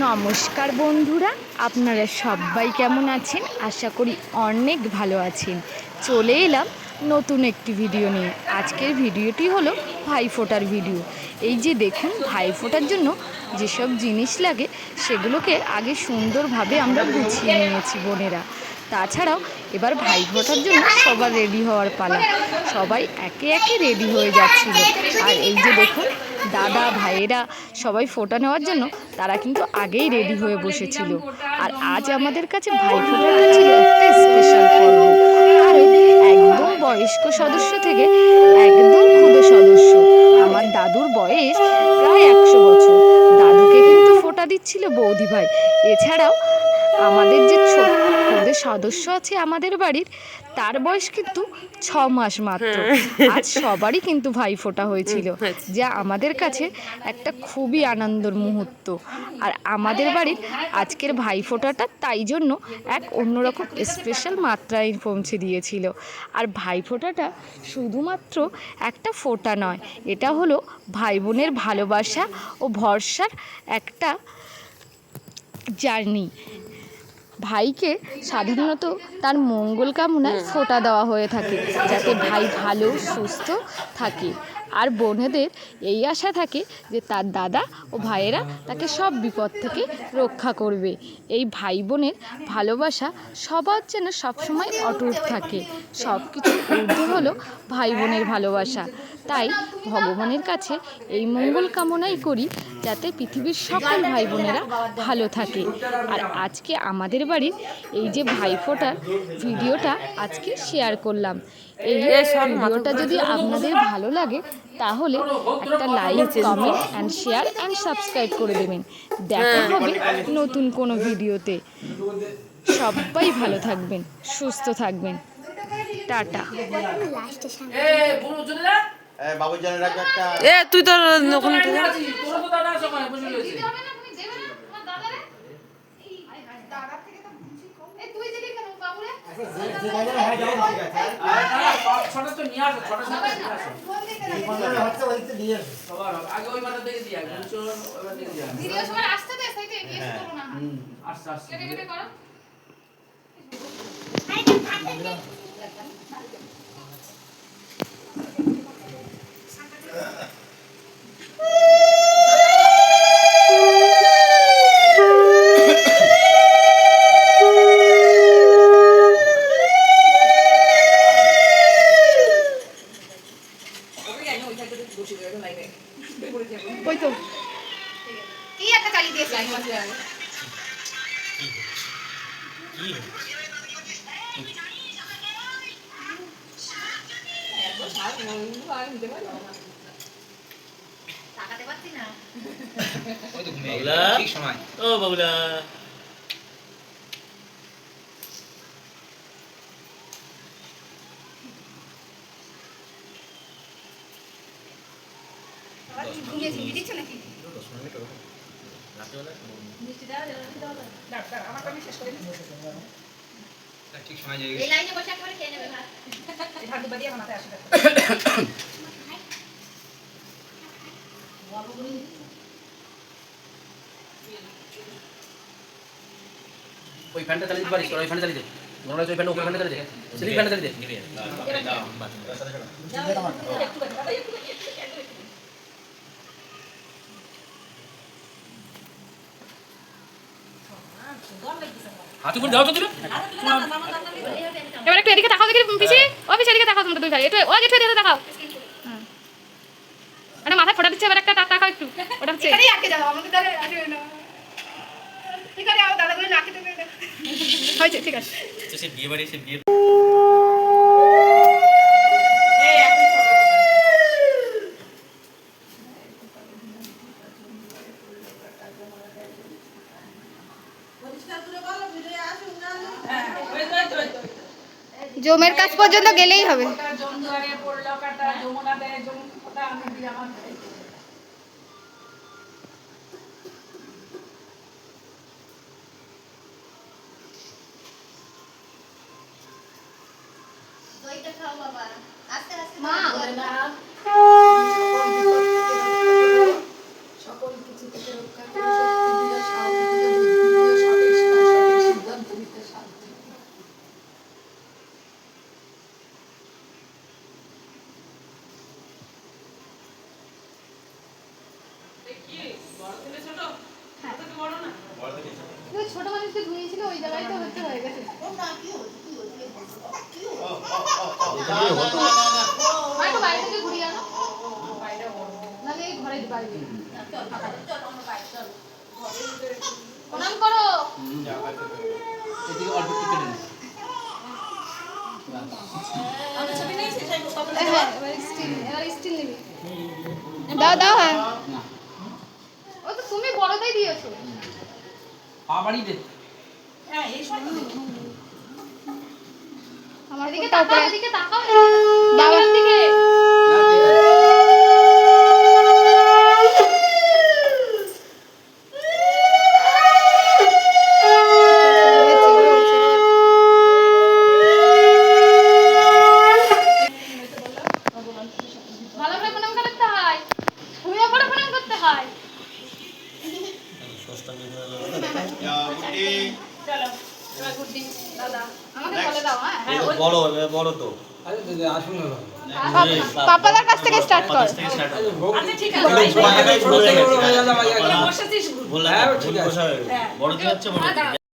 নমস্কার বন্ধুরা, আপনারা সবাই কেমন আছেন? আশা করি অনেক ভালো আছেন। চলে এলাম নতুন একটি ভিডিও নিয়ে। আজকের ভিডিওটি হলো ভাইফোঁটার ভিডিও। এই যে দেখুন, ভাইফোঁটার জন্য যেসব জিনিস লাগে সেগুলোকে আগে সুন্দরভাবে আমরা গুছিয়ে নিয়েছি বোনেরা। তাছাড়াও এবার ভাইফোঁটার জন্য সবার রেডি হওয়ার পালা। সবাই একে একে রেডি হয়ে যাচ্ছিল। আর এই যে দেখুন, দাদা ভাইয়েরা সবাই ফোঁটা নেওয়ার জন্য তারা কিন্তু আগেই রেডি হয়ে বসেছিল। আর আজ আমাদের কাছে ভাইফোঁটাটা ছিল একটা স্পেশাল পর্ব, কারণ একদম বয়স্ক সদস্য থেকে একদম ক্ষুদে সদস্য, আমার দাদুর বয়স প্রায় 100 বছর, দাদুকে কিন্তু ফোঁটা দিচ্ছিল বৌদি ভাই। এছাড়াও আমাদের যে ছোট ক্ষুদে সদস্য আছে আমাদের বাড়ির, তার বয়স কিন্তু 6 মাস মাত্র। আজ সবারই কিন্তু ভাইফোঁটা হয়েছিল, যা আমাদের কাছে একটা খুবই আনন্দের মুহূর্ত। আর আমাদের বাড়ির আজকের ভাইফোঁটাটা তাই জন্য এক অন্যরকম স্পেশাল মাত্রায় পৌঁছে দিয়েছিল। আর ভাইফোঁটাটা শুধুমাত্র একটা ফোঁটা নয়, এটা হলো ভাই বোনের ভালোবাসা ও ভরসার একটা জার্নি। ভাইকে সাধারণত তার মঙ্গল কামনায় ফোঁটা দেওয়া হয়ে থাকে, যাতে ভাই ভালো সুস্থ থাকে। আর বোনেদের এই আশা থাকে যে তার দাদা ও ভাইয়েরা তাকে সব বিপদ থেকে রক্ষা করবে। এই ভাই বোনের ভালোবাসা সবার যেন সবসময় অটুট থাকে। সব কিছু ঊর্ধ্বে হলো ভাই বোনের ভালোবাসা। তাই ভগবানের কাছে এই মঙ্গল কামনাই করি, যাতে পৃথিবীর সকল ভাই বোনেরা ভালো থাকে। আর আজকে আমাদের বাড়ির এই যে ভাইফোঁটার ভিডিওটা আজকে শেয়ার করলাম। এই ভিডিওটা যদি আপনাদের ভালো লাগে তাহলে একটা like, comment and share and subscribe করে দেবেন। দেখা হবে নতুন কোনো ভিডিওতে। সবাই ভালো থাকবেন, সুস্থ থাকবেন। টাটা। তুই তোর ওখানে ওই তো কি একটা চালিয়ে দিয়েছে। তাকাতে পারছি না। ওই তো ঘুমিয়ে গেল ঠিক সময়। ও বাবুলা, ঠিক সময় এই লাইনে বসে একবারে খেয়ে নেবে ভাত। ভাত দুবা দিয়ে মাথায় আসবে। ওই ফ্যানটা চালিয়ে দিতে পারিস, ওই ফ্যানটা চালিয়ে দে। মনে হয় ওই ফ্যানটা, ওই ফ্যানটা চালিয়ে দে। সিলিং ফ্যানটা চালিয়ে দে। হাতে করে দাও তো দিলে। এবার একটু এদিকে তাকাও, দেখি পিছে ও পিছে এদিকে তাকাও, তোমরা দুই ভাই একটু ও একটু এদিকে তাকাও। আরে মাথা ফোটা দিচ্ছে, এবার একটা তাকাও একটু। ওটা হচ্ছে এখানেই আটকে যাও, আমাকে ধরে আসবে না। ঠিক আছে, আও দাদা করে রাখি দেবে। হয়েছে, ঠিক আছে। সে বিয়ে বাড়ি, সে বিয়ে জমের কাজ পর্যন্ত গেলেই হবে। সকল কিছু থেকে রক্ষা করে, ছোট মানুষকে ধুইয়েছিল ওই জায়গায় তো হচ্ছে হয়ে গেছে। একটু বাইরে থেকে ঘুরিয়ে আনো, নাহলে এই ঘরের বাইরে। প্রণাম করো। দাও দাও। হ্যাঁ ও তো তুমি বড়টাই দিয়েছো। বাবারই দে। আমার দিকে তাকাও, এদিকে তাকাও, বাবার দিকে। ভালো করে প্রণাম করতে হয়, শুয়ে পড়ে প্রণাম করতে হয়। চলো এবার গুড্ডি দাদা আমাকে বলে দাও। হ্যাঁ বড় বড় তো আসুন না। পাপাদার কাছ থেকে স্টার্ট কর। আচ্ছা ঠিক আছে। বড় দিন হচ্ছে বড় দিন।